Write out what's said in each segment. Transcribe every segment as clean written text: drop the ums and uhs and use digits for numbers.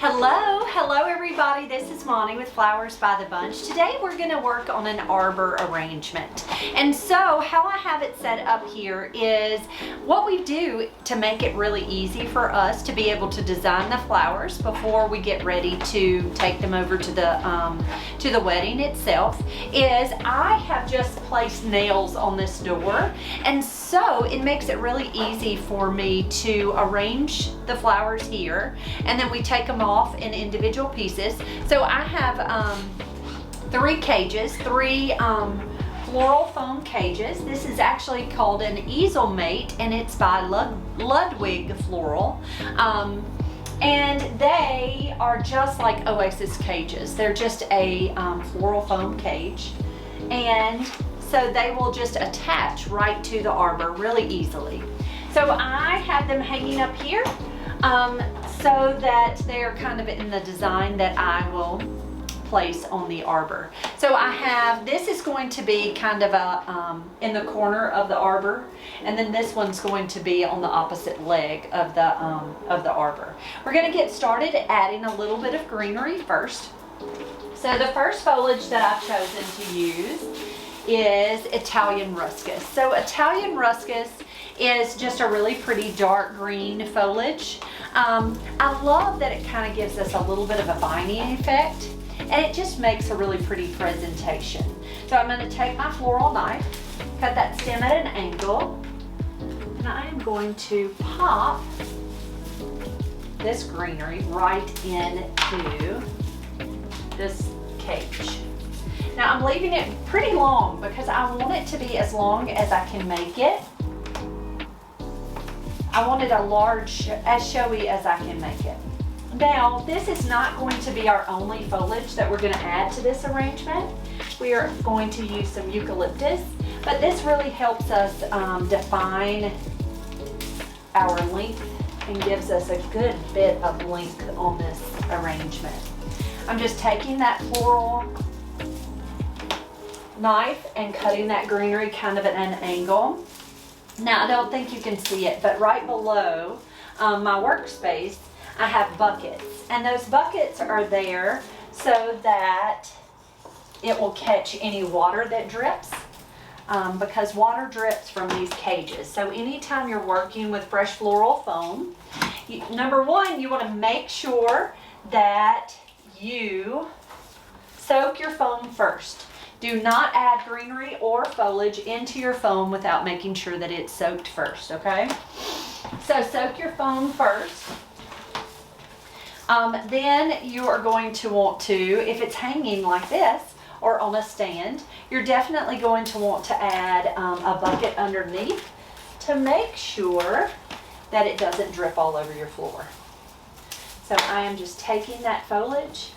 Hello everybody, this is Monty with Flowers by the Bunch. Today we're going to work on an arbor arrangement. And so how I have it set up here is what we do to make it really easy for us to be able to design the flowers before we get ready to take them over to the wedding itself is I have just placed nails on this door, and so it makes it really easy for me to arrange the flowers here, and then we take them off in individual pieces. So I have three cages, three floral foam cages. This is actually called an easel mate, and it's by Ludwig Floral. And they are just like Oasis cages. They're just a floral foam cage. And so they will just attach right to the arbor really easily. So I have them hanging up here so that they're kind of in the design that I will place on the arbor. So I have, this is going to be kind of a in the corner of the arbor, and then this one's going to be on the opposite leg of the arbor. We're going to get started adding a little bit of greenery first. So the first foliage that I've chosen to use is Italian ruscus. So Italian ruscus is just a really pretty dark green foliage. I love that it kind of gives us a little bit of a binding effect, and it just makes a really pretty presentation. So I'm going to take my floral knife, cut that stem at an angle, and I am going to pop this greenery right into this cage. Now I'm leaving it pretty long because I want it to be as long as I can make it. I want it as showy as I can make it. Now, this is not going to be our only foliage that we're going to add to this arrangement. We are going to use some eucalyptus, but this really helps us define our length and gives us a good bit of length on this arrangement. I'm just taking that floral knife and cutting that greenery kind of at an angle. Now, I don't think you can see it, but right below my workspace, I have buckets, and those buckets are there so that it will catch any water that drips, because water drips from these cages. So anytime you're working with fresh floral foam, number one, you want to make sure that you soak your foam first. Do not add greenery or foliage into your foam without making sure that it's soaked first, okay? So soak your foam first. Then you are going to want to, if it's hanging like this or on a stand, you're definitely going to want to add a bucket underneath to make sure that it doesn't drip all over your floor. So I am just taking that foliage,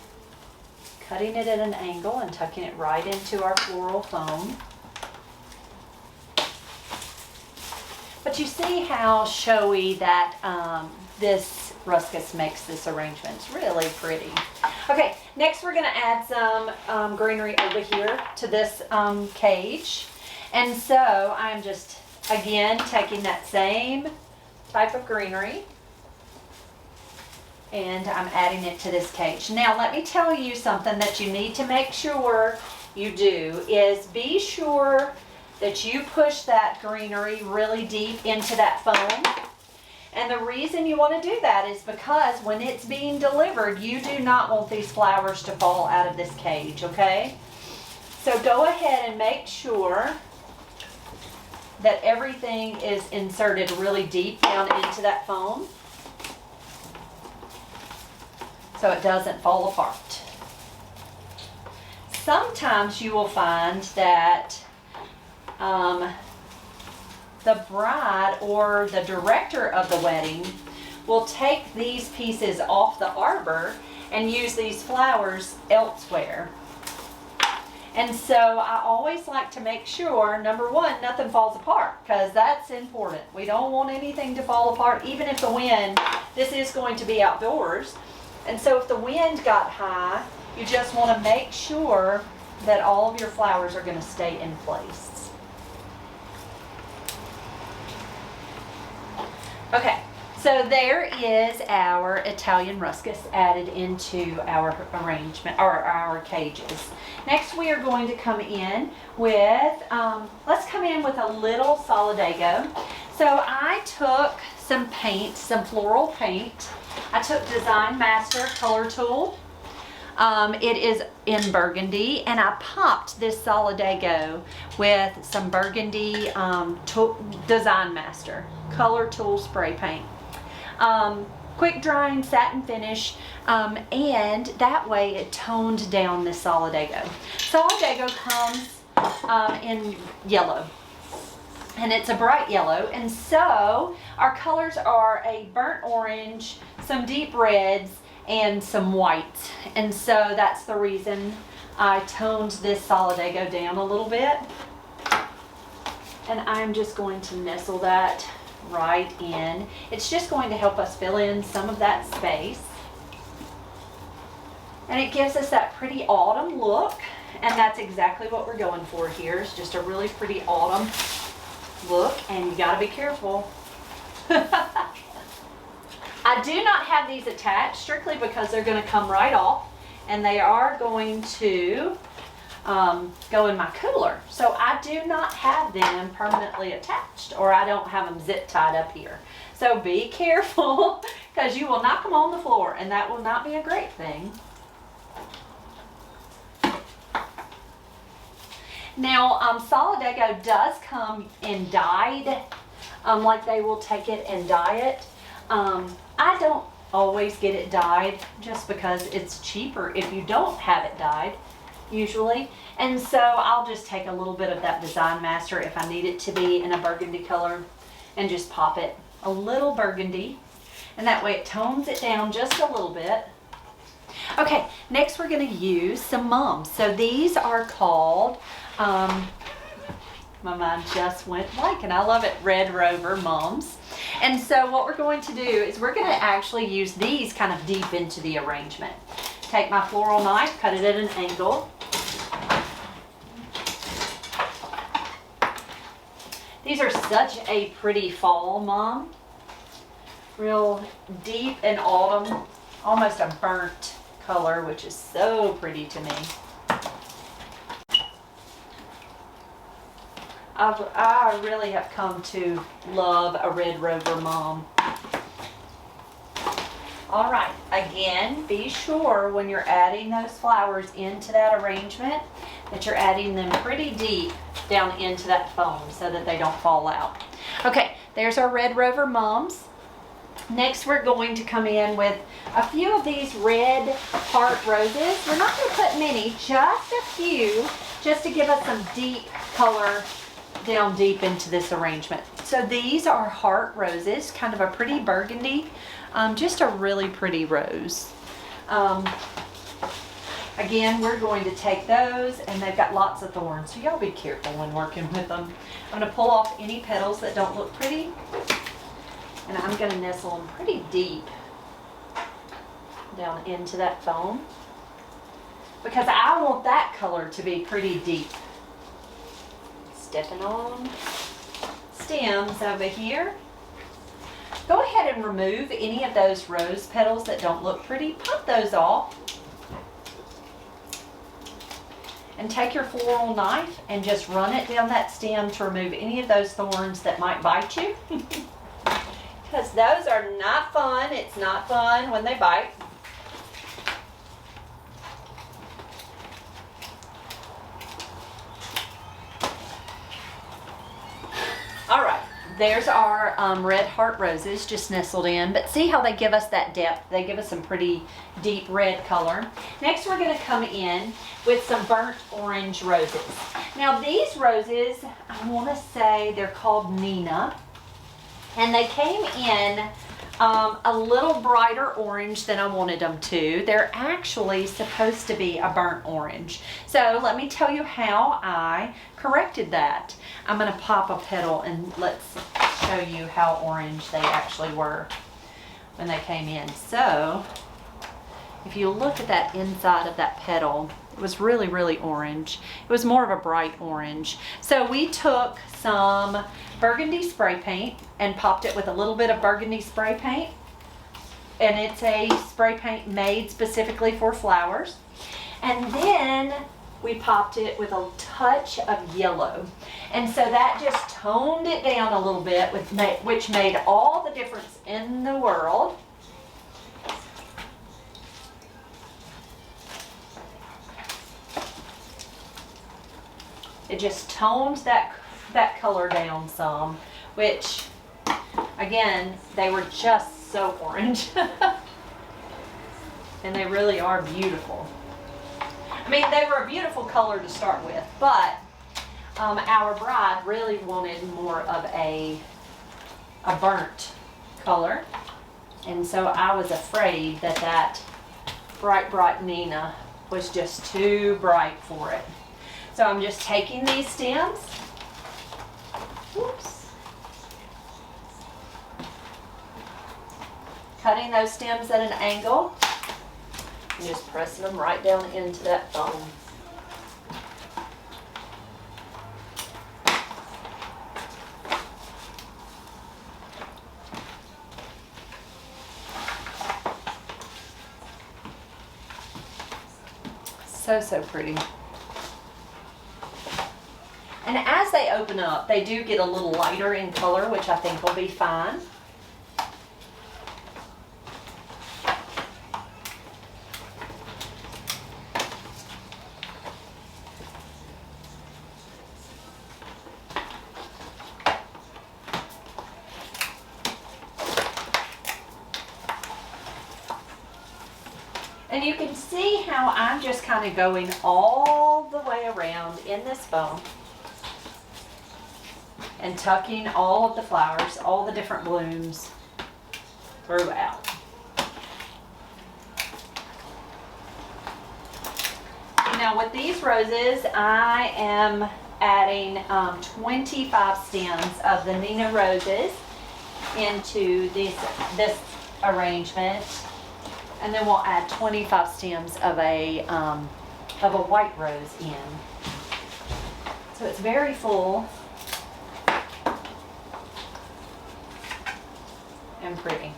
cutting it at an angle and tucking it right into our floral foam. But you see how showy that this ruscus makes this arrangement. It's really pretty. Okay, next we're going to add some greenery over here to this cage. And so I'm just, again, taking that same type of greenery, and I'm adding it to this cage. Now let me tell you something that you need to make sure you do is be sure that you push that greenery really deep into that foam. And the reason you want to do that is because when it's being delivered, you do not want these flowers to fall out of this cage, okay? So go ahead and make sure that everything is inserted really deep down into that foam, so it doesn't fall apart. Sometimes you will find that the bride or the director of the wedding will take these pieces off the arbor and use these flowers elsewhere. And so I always like to make sure, number one, nothing falls apart, because that's important. We don't want anything to fall apart, even if the wind, this is going to be outdoors. And so if the wind got high, you just want to make sure that all of your flowers are going to stay in place. Okay, So there is our Italian ruscus added into our arrangement, or our cages. Next we are going to come in with, let's come in with a little solidago. So I took some paint, some floral paint. I took Design Master color tool. It is in burgundy, and I popped this solidago with some burgundy Design Master color tool spray paint. Quick drying satin finish, and that way it toned down this solidago. Solidago comes in yellow, and it's a bright yellow, and so our colors are a burnt orange, some deep reds, and some white, and so that's the reason I toned this solidago down a little bit. And I'm just going to nestle that right in. It's just going to help us fill in some of that space, and it gives us that pretty autumn look, and that's exactly what we're going for here. It's just a really pretty autumn look, and you got to be careful. I do not have these attached strictly because they're going to come right off, and they are going to go in my cooler. So I do not have them permanently attached, or I don't have them zip tied up here. So be careful, because you will knock them on the floor, and that will not be a great thing. Now, solidago does come in dyed, like they will take it and dye it. I don't always get it dyed just because it's cheaper if you don't have it dyed, usually. And so I'll just take a little bit of that Design Master if I need it to be in a burgundy color and just pop it a little burgundy. And that way it tones it down just a little bit. Okay, next we're going to use some mums. So these are called, my mind just went blank, and I love it, Red Rover mums. And so what we're going to do is we're going to actually use these kind of deep into the arrangement. Take my floral knife, cut it at an angle. These are such a pretty fall mum. Real deep and autumn, almost a burnt color, which is so pretty to me. I really have come to love a Red Rover mum. All right, again, be sure when you're adding those flowers into that arrangement that you're adding them pretty deep down into that foam so that they don't fall out. Okay, there's our Red Rover mums. Next, we're going to come in with a few of these red heart roses. We're not going to put many, just a few, just to give us some deep color down deep into this arrangement. So these are heart roses, kind of a pretty burgundy, just a really pretty rose. Again, we're going to take those, and they've got lots of thorns, so y'all be careful when working with them. I'm going to pull off any petals that don't look pretty, and I'm going to nestle them pretty deep down into that foam, because I want that color to be pretty deep. Stepping on stems over here. Go ahead and remove any of those rose petals that don't look pretty. Pop those off. And take your floral knife and just run it down that stem to remove any of those thorns that might bite you. Because those are not fun. It's not fun when they bite. All right, there's our red heart roses just nestled in, but see how they give us that depth? They give us some pretty deep red color. Next, we're going to come in with some burnt orange roses. Now, these roses, I want to say they're called Nina, and they came in a little brighter orange than I wanted them to. They're actually supposed to be a burnt orange. So let me tell you how I corrected that. I'm going to pop a petal and let's show you how orange they actually were when they came in. So if you look at that inside of that petal, It was really, really orange. It was more of a bright orange. So we took some burgundy spray paint and popped it with a little bit of burgundy spray paint. And it's a spray paint made specifically for flowers. And then we popped it with a touch of yellow. And so that just toned it down a little bit, which made all the difference in the world. It just toned that color down some, which, again, they were just so orange. And they really are beautiful. I mean, they were a beautiful color to start with, but our bride really wanted more of a burnt color. And so I was afraid that bright Nina was just too bright for it. So I'm just taking these stems, whoops, cutting those stems at an angle, and just pressing them right down into that foam. So pretty. And as they open up, they do get a little lighter in color, which I think will be fine. And you can see how I'm just kind of going all the way around in this foam and tucking all of the flowers, all the different blooms throughout. Now with these roses, I am adding 25 stems of the Nina roses into this arrangement. And then we'll add 25 stems of a white rose in. So it's very full and pretty.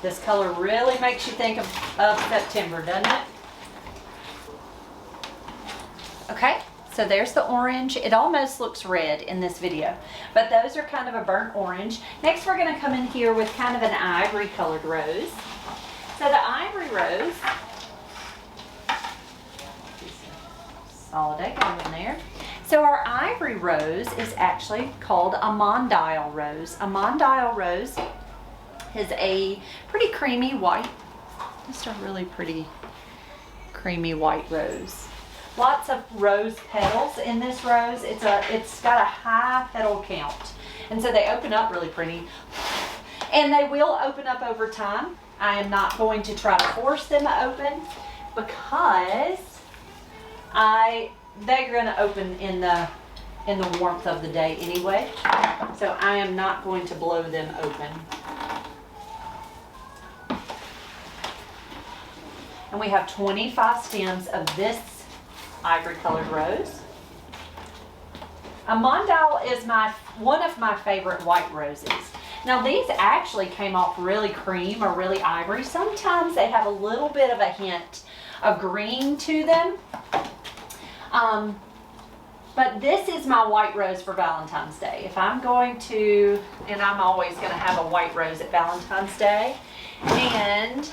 This color really makes you think of September, doesn't it? Okay. So there's the orange. It almost looks red in this video, but those are kind of a burnt orange. Next, we're going to come in here with kind of an ivory colored rose. So the ivory rose, solidago in there. So our ivory rose is actually called a mondial rose. A mondial rose is a pretty creamy white, just a really pretty creamy white rose. Lots of rose petals in this rose. It's got a high petal count. And so they open up really pretty. And they will open up over time. I am not going to try to force them to open because they're going to open in the warmth of the day anyway. So I am not going to blow them open. And we have 25 stems of this ivory colored rose. A mondial is one of my favorite white roses. Now these actually came off really cream or really ivory. Sometimes they have a little bit of a hint of green to them. But this is my white rose for Valentine's Day. If I'm going to, and I'm always going to have a white rose at Valentine's Day. And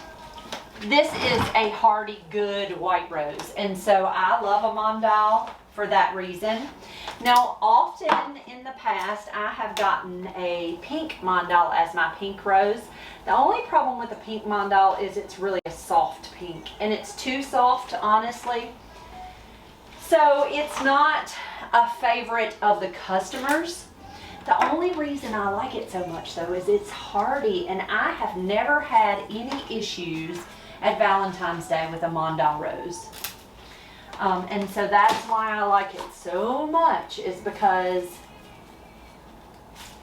this is a hardy, good white rose, and so I love a mondial for that reason. Now, often in the past, I have gotten a pink mondial as my pink rose. The only problem with a pink mondial is it's really a soft pink, and it's too soft, honestly. So it's not a favorite of the customers. The only reason I like it so much, though, is it's hardy, and I have never had any issues at Valentine's Day with a mondial rose. And so that's why I like it so much, is because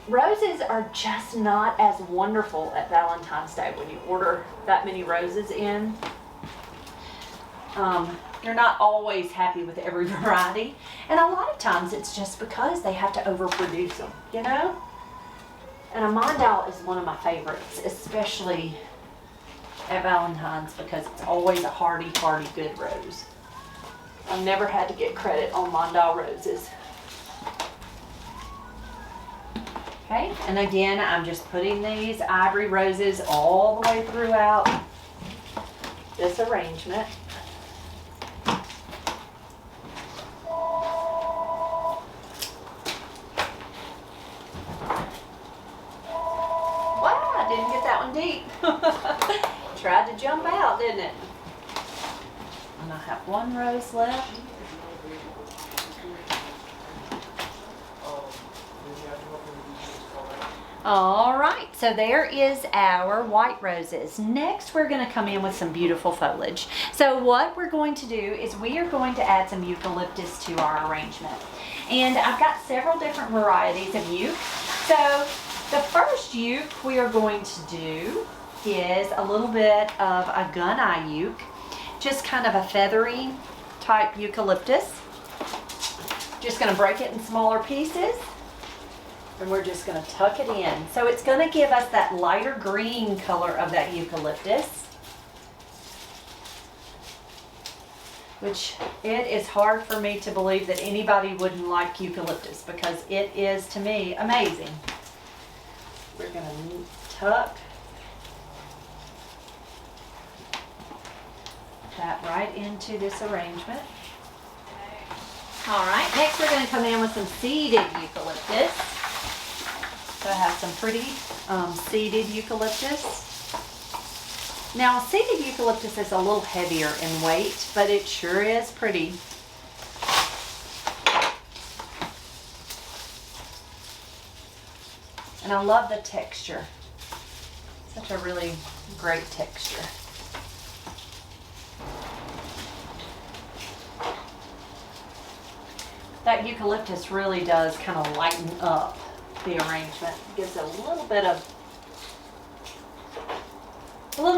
Roses are just not as wonderful at Valentine's Day when you order that many roses in. You're not always happy with every variety, and a lot of times it's just because they have to overproduce them, you know? And a Mondale is one of my favorites, especially at Valentine's, because it's always a hardy, good rose. I've never had to get credit on Mondale roses. Okay, and again, I'm just putting these ivory roses all the way throughout this arrangement. Wow, I didn't get that one deep. Tried to jump out, didn't it? And I have one rose left. All right, so there is our white roses. Next, we're going to come in with some beautiful foliage. So what we're going to do is we are going to add some eucalyptus to our arrangement. And I've got several different varieties of euc. So the first euc we are going to do is a little bit of a gun-eye euc, just kind of a feathery type eucalyptus. Just going to break it in smaller pieces. And we're just going to tuck it in. So it's going to give us that lighter green color of that eucalyptus, which it is hard for me to believe that anybody wouldn't like eucalyptus, because it is, to me, amazing. We're going to tuck that right into this arrangement. All right, next we're going to come in with some seeded eucalyptus. So I have some pretty seeded eucalyptus. Now, seeded eucalyptus is a little heavier in weight, but it sure is pretty. And I love the texture. Such a really great texture. That eucalyptus really does kind of lighten up the arrangement. Gives it a little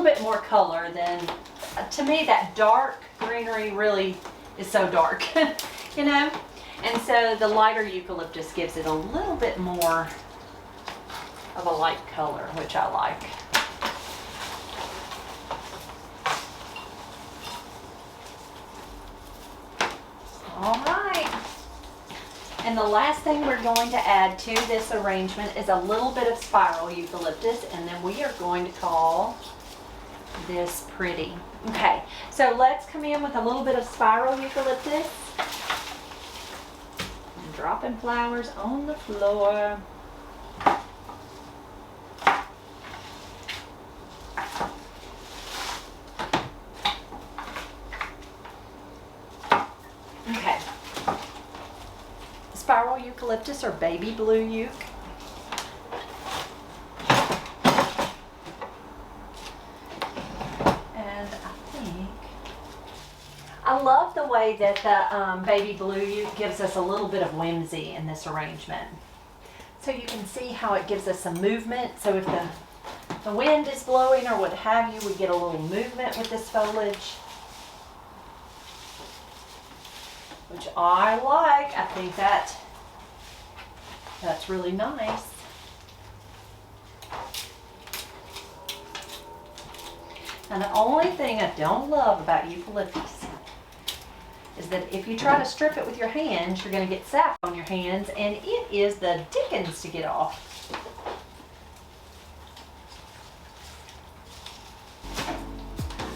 bit more color than, to me, that dark greenery really is so dark, you know? And so the lighter eucalyptus gives it a little bit more of a light color, which I like. All right. And the last thing we're going to add to this arrangement is a little bit of spiral eucalyptus, and then we are going to call this pretty. Okay, so let's come in with a little bit of spiral eucalyptus. And dropping flowers on the floor. Okay. Spiral eucalyptus or baby blue euc. And I love the way that the baby blue euc gives us a little bit of whimsy in this arrangement. So you can see how it gives us some movement. So if the wind is blowing or what have you, we get a little movement with this foliage, which I like. I think that's really nice. And the only thing I don't love about eucalyptus is that if you try to strip it with your hands, you're going to get sap on your hands, and it is the dickens to get off.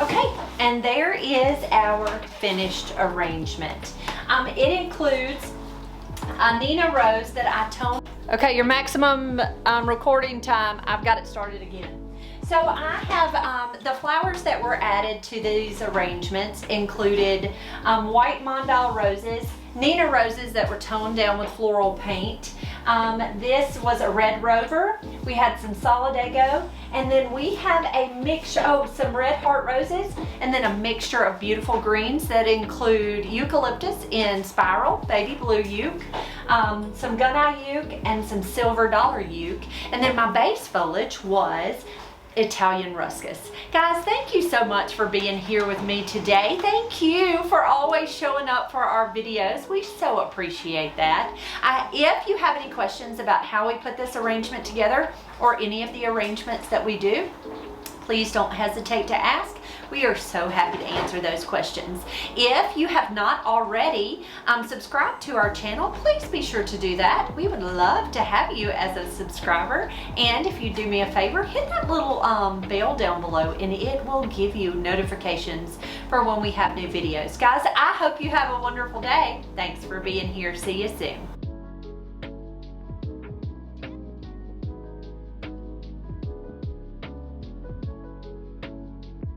Okay, and there is our finished arrangement. It includes a Nina rose that I toned. Okay, your maximum recording time, I've got it started again. So I have the flowers that were added to these arrangements included white Mondale roses, Nina roses that were toned down with floral paint. This was a red rover. We had some solidago, and then we have a mixture, some red heart roses, and then a mixture of beautiful greens that include eucalyptus in spiral, baby blue euc, some gunite euc, and some silver dollar euc. And then my base foliage was Italian ruscus. Guys, thank you so much for being here with me today. Thank you for always showing up for our videos. We so appreciate that. If you have any questions about how we put this arrangement together or any of the arrangements that we do, please don't hesitate to ask. We are so happy to answer those questions. If you have not already subscribed to our channel, please be sure to do that. We would love to have you as a subscriber. And if you do me a favor, hit that little bell down below and it will give you notifications for when we have new videos. Guys, I hope you have a wonderful day. Thanks for being here. See you soon.